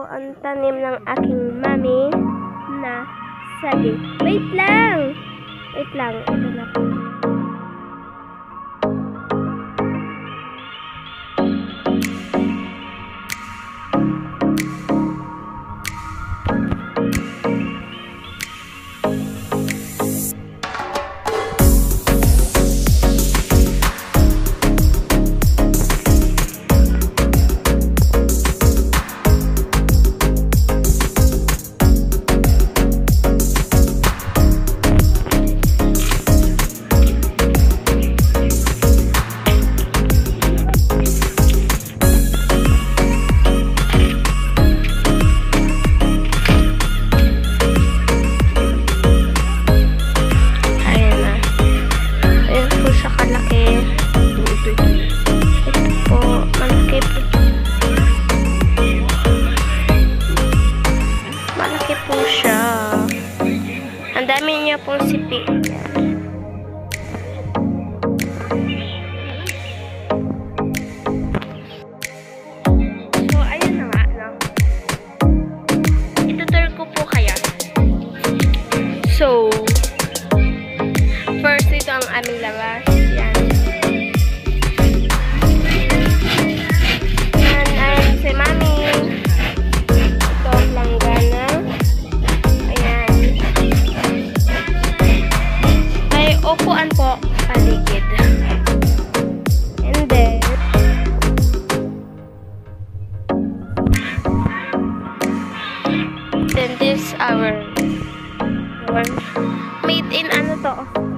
ang tanim ng aking mami na saging. Wait lang! Wait lang. Ito na po. Dami niya pong sipi. So, ayun na nga, no? Itutur ko po kaya. So, first, ito ang aming labas. Yan. Yan, ayun si Mami. Ito ang langgana. Upuan po, paligid. And then this our made in ano to?